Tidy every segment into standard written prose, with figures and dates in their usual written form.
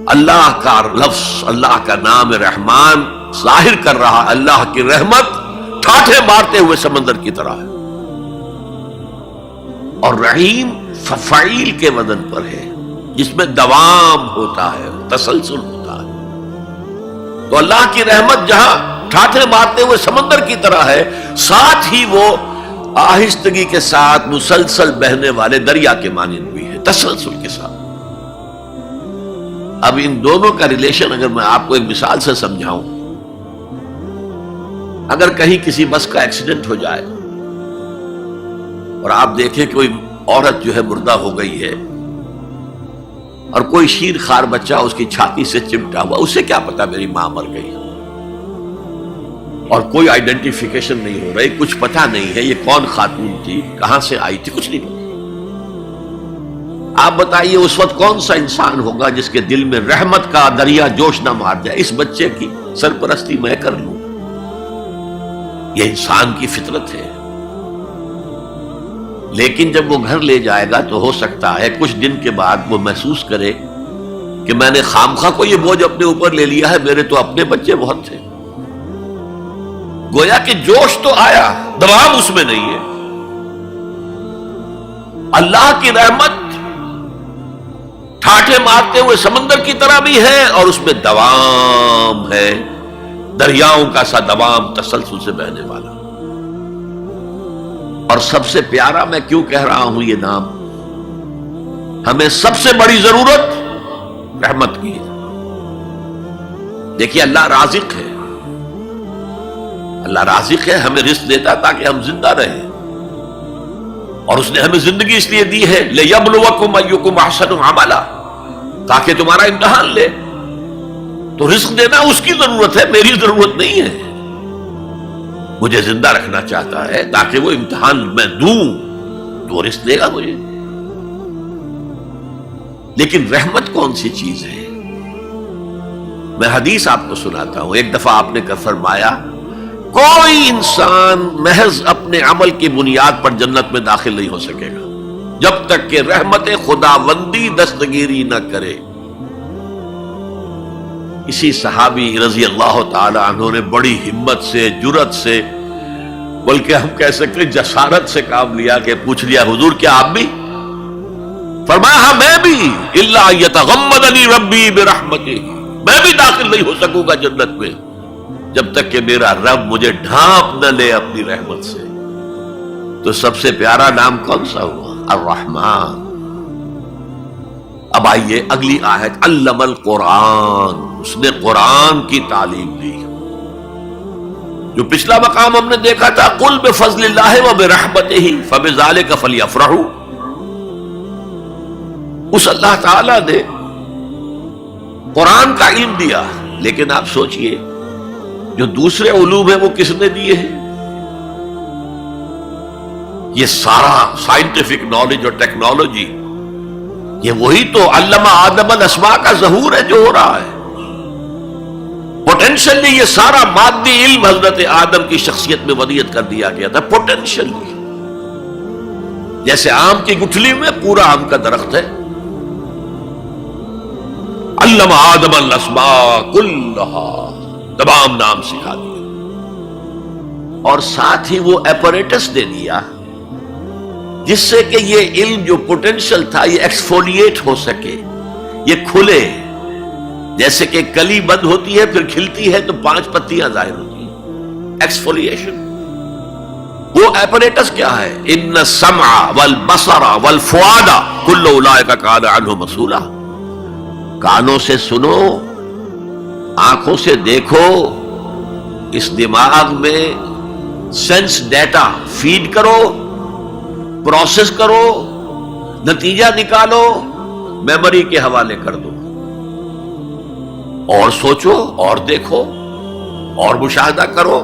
اللہ کا لفظ، اللہ کا نام رحمان ظاہر کر رہا اللہ کی رحمت ٹھاٹھے مارتے ہوئے سمندر کی طرح ہے، اور رحیم فعیل کے وزن پر ہے جس میں دوام ہوتا ہے، تسلسل ہوتا ہے۔ تو اللہ کی رحمت جہاں ٹھاٹھے مارتے ہوئے سمندر کی طرح ہے، ساتھ ہی وہ آہستگی کے ساتھ مسلسل بہنے والے دریا کے مانند بھی ہے، تسلسل کے ساتھ۔ اب ان دونوں کا ریلیشن اگر میں آپ کو ایک مثال سے سمجھاؤں، اگر کہیں کسی بس کا ایکسیڈنٹ ہو جائے اور آپ دیکھیں کوئی عورت جو ہے مردہ ہو گئی ہے اور کوئی شیر خوار بچہ اس کی چھاتی سے چمٹا ہوا، اسے کیا پتا میری ماں مر گئی، اور کوئی آئیڈینٹیفیکیشن نہیں ہو رہی، کچھ پتا نہیں ہے یہ کون خاتون تھی، کہاں سے آئی تھی، کچھ نہیں پتا۔ آپ بتائیے اس وقت کون سا انسان ہوگا جس کے دل میں رحمت کا دریا جوش نہ مار جائے، اس بچے کی سرپرستی میں کر لوں۔ یہ انسان کی فطرت ہے، لیکن جب وہ گھر لے جائے گا تو ہو سکتا ہے کچھ دن کے بعد وہ محسوس کرے کہ میں نے خامخواہ کو یہ بوجھ اپنے اوپر لے لیا ہے، میرے تو اپنے بچے بہت تھے۔ گویا کہ جوش تو آیا، دوام اس میں نہیں ہے۔ اللہ کی رحمت ٹھاٹھے مارتے ہوئے سمندر کی طرح بھی ہے، اور اس میں دوام ہے، دریاؤں کا سا دوام، تسلسل سے بہنے والا۔ اور سب سے پیارا میں کیوں کہہ رہا ہوں یہ نام، ہمیں سب سے بڑی ضرورت رحمت کی ہے۔ دیکھیے اللہ رازق ہے، اللہ رازق ہے، ہمیں رزق دیتا تاکہ ہم زندہ رہیں، اور اس نے ہمیں زندگی اس لیے دی ہے لِيَبْلُوَكُمْ أَيُّكُمْ أَحْسَنُ عَمَلًا، تاکہ تمہارا امتحان لے۔ تو رزق دینا اس کی ضرورت ہے، میری ضرورت نہیں ہے۔ مجھے زندہ رکھنا چاہتا ہے تاکہ وہ امتحان میں دوں تو رزق دے گا مجھے۔ لیکن رحمت کون سی چیز ہے؟ میں حدیث آپ کو سناتا ہوں۔ ایک دفعہ آپ نے فرمایا کوئی انسان محض اپنے عمل کی بنیاد پر جنت میں داخل نہیں ہو سکے گا جب تک کہ رحمت خداوندی دستگیری نہ کرے۔ اسی صحابی رضی اللہ تعالی عنہ نے بڑی ہمت سے، جرأت سے، بلکہ ہم کہہ سکتے جسارت سے کام لیا کہ پوچھ لیا حضور کیا آپ بھی؟ فرمایا ہاں میں بھی، الا یتغمدنی ربی برحمتہ، میں بھی داخل نہیں ہو سکوں گا جنت میں جب تک کہ میرا رب مجھے ڈھانپ نہ لے اپنی رحمت سے۔ تو سب سے پیارا نام کون سا ہوا؟ الرحمن۔ اب آئیے اگلی آیت، علم القرآن، اس نے قرآن کی تعلیم دی۔ جو پچھلا مقام ہم نے دیکھا تھا قل بفضل اللہ وبرحمتہ فبذلک فلیفرحوا، اس اللہ تعالی نے قرآن کا علم دیا، لیکن آپ سوچئے جو دوسرے علوم ہیں وہ کس نے دیے ہیں؟ یہ سارا سائنٹیفک نالج اور ٹیکنالوجی، یہ وہی تو علم آدم الاسماء کا ظہور ہے جو ہو رہا ہے۔ پوٹینشلی یہ سارا مادی علم حضرت آدم کی شخصیت میں ودیعت کر دیا گیا تھا، پوٹینشلی۔ جیسے آم کی گٹھلی میں پورا آم کا درخت ہے، علم آدم الاسماء کلھا، تمام نام سکھا دیا، اور ساتھ ہی وہ ایپریٹس دے دیا جس سے کہ یہ علم جو پوٹینشل تھا یہ ایکسفولیٹ ہو سکے، یہ کھلے۔ جیسے کہ کلی بند ہوتی ہے پھر کھلتی ہے تو 5 پتیاں ظاہر ہوتی ہیں، ایکسفولیشن۔ وہ ایپریٹس کیا ہے؟ ان السمع والبصر والفؤاد کل اولئک کان عنہ مسئولا۔ کانوں سے سنو، آنکھوں سے دیکھو، اس دماغ میں سینس ڈیٹا فیڈ کرو، پروسیس کرو، نتیجہ نکالو، میموری کے حوالے کر دو، اور سوچو اور دیکھو اور مشاہدہ کرو،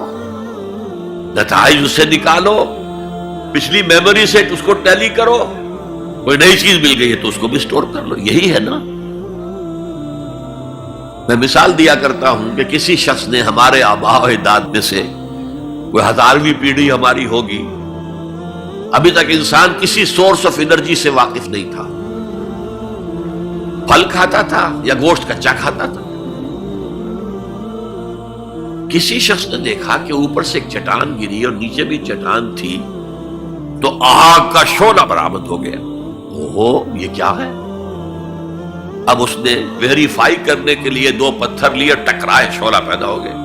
نتائج اس سے نکالو، پچھلی میموری سے اس کو ٹیلی کرو، کوئی نئی چیز مل گئی ہے تو اس کو بھی سٹور کر لو۔ یہی ہے نا۔ میں مثال دیا کرتا ہوں کہ کسی شخص نے ہمارے آباء و اجداد میں سے کوئی 1000ویں پیڑھی ہماری ہوگی، ابھی تک انسان کسی سورس آف انرجی سے واقف نہیں تھا، پھل کھاتا تھا یا گوشت کچا کھاتا تھا؟ کسی شخص نے دیکھا کہ اوپر سے ایک چٹان گری اور نیچے بھی چٹان تھی تو آگ کا شعلہ برآمد ہو گیا. اوہو یہ کیا ہے؟ اب اس نے ویریفائی کرنے کے لیے 2 پتھر لیے، ٹکرائے، شعلہ پیدا ہو گیا،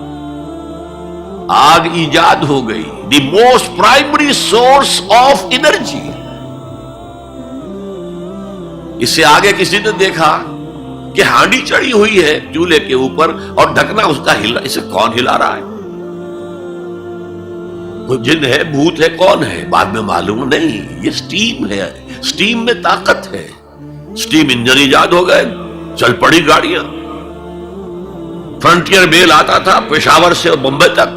آگ ایجاد ہو گئی. The most primary source of energy. اس سے آگے کسی نے دیکھا کہ ہانڈی چڑھی ہوئی ہے چولہے کے اوپر اور ڈھکنا اس کا ہلا، اسے کون ہلا رہا ہے؟ وہ جن ہے، بھوت ہے، کون ہے؟ بعد میں معلوم نہیں، یہ سٹیم ہے، سٹیم میں طاقت ہے. سٹیم انجن ایجاد ہو گئے، چل پڑی گاڑیاں. فرنٹیئر میل آتا تھا پشاور سے بمبئی تک،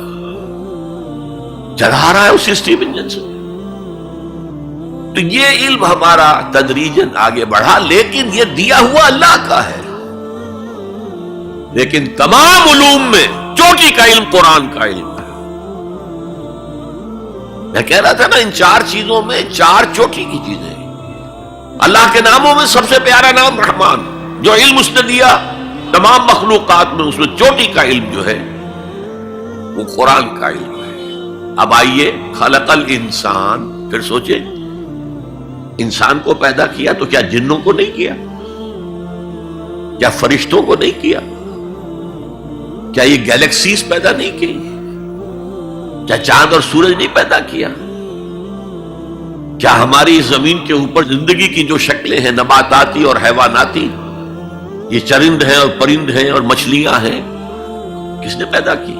چلا رہا ہے اسی سٹیم انجن سے. تو یہ علم ہمارا تدریجاً آگے بڑھا، لیکن یہ دیا ہوا اللہ کا ہے. لیکن تمام علوم میں چوٹی کا علم قرآن کا علم ہے. میں کہہ رہا تھا نا، ان 4 چیزوں میں 4 چوٹی کی چیزیں ہیں. اللہ کے ناموں میں سب سے پیارا نام رحمان، جو علم اس نے دیا تمام مخلوقات میں، اس میں چوٹی کا علم جو ہے وہ قرآن کا علم ہے. اب آئیے، خلق الانسان، پھر سوچے انسان کو پیدا کیا تو کیا جنوں کو نہیں کیا؟ کیا فرشتوں کو نہیں کیا؟ کیا یہ گیلیکسیز پیدا نہیں کی؟ کیا چاند اور سورج نہیں پیدا کیا؟ کیا ہماری زمین کے اوپر زندگی کی جو شکلیں ہیں، نباتاتی اور حیواناتی، یہ چرند ہیں اور پرند ہیں اور مچھلیاں ہیں، کس نے پیدا کی؟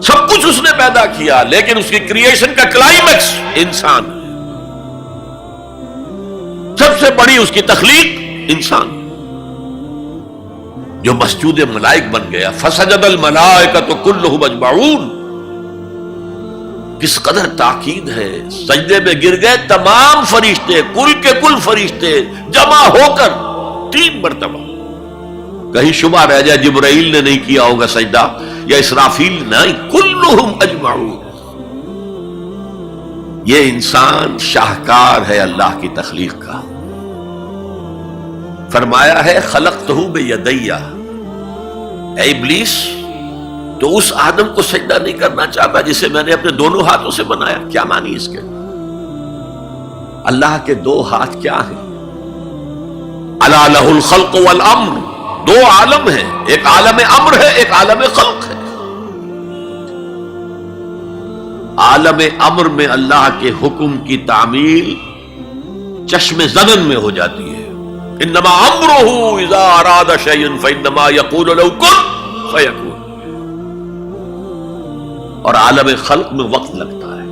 سب کچھ اس نے پیدا کیا، لیکن اس کی کریشن کا کلائمیکس انسان ہے. سب سے بڑی اس کی تخلیق انسان، جو مسجود ملائک بن گیا. فسجد الملائکۃ کلھم اجمعون. کس قدر تاکید ہے، سجدے میں گر گئے تمام فرشتے، کل کے کل فرشتے جمع ہو کر 3 مرتبہ. کہیں شبہ رہ جائے جبرائیل نے نہیں کیا ہوگا سجدہ یا اسرافیل، نہیں، کلھم اجمعون. یہ انسان شاہکار ہے اللہ کی تخلیق کا. فرمایا ہے خلقتہ بیدی. اے ابلیس، تو اس آدم کو سجدہ نہیں کرنا چاہتا جسے میں نے اپنے دونوں ہاتھوں سے بنایا. کیا معنی اس کے؟ اللہ کے 2 ہاتھ کیا ہیں؟ الا لہ الخلق والامر. 2 عالم ہیں، ایک عالم امر ہے، ایک عالم خلق ہے. عالم امر میں اللہ کے حکم کی تعمیل چشم زنن میں ہو جاتی ہے. انما امرہ اذا اراد شیئا فانما یقول له کن فیکون. اور عالم خلق میں وقت لگتا ہے.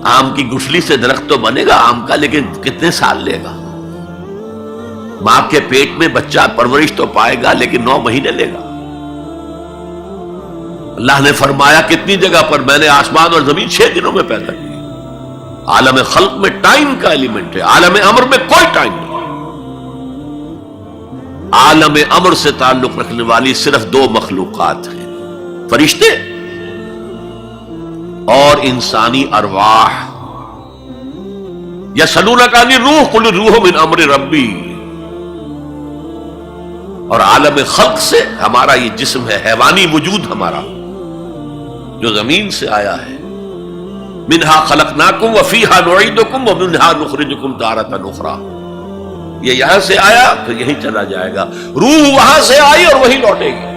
آم کی گٹھلی سے درخت تو بنے گا آم کا، لیکن کتنے سال لے گا؟ ماں کے پیٹ میں بچہ پرورش تو پائے گا، لیکن 9 مہینے لے گا. اللہ نے فرمایا کتنی جگہ پر میں نے آسمان اور زمین 6 دنوں میں پیدا کی. عالم خلق میں ٹائم کا ایلیمنٹ ہے، عالم امر میں کوئی ٹائم نہیں. عالم امر سے تعلق رکھنے والی صرف 2 مخلوقات ہیں، فرشتے اور انسانی ارواح. یسألونک عن الروح قل الروح من امر ربی. اور عالم خلق سے ہمارا یہ جسم ہے، حیوانی وجود ہمارا جو زمین سے آیا ہے. منہا خلقناکم وفیہا نعیدکم ومنہا نخرجکم تارۃ اخری. یہ یہاں سے آیا پھر یہیں چلا جائے گا. روح وہاں سے آئی اور وہی لوٹے گی.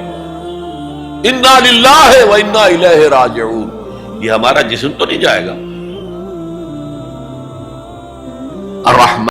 انا للہ وانا الیہ راجعون. یہ ہمارا جسم تو نہیں جائے گا. الرحمن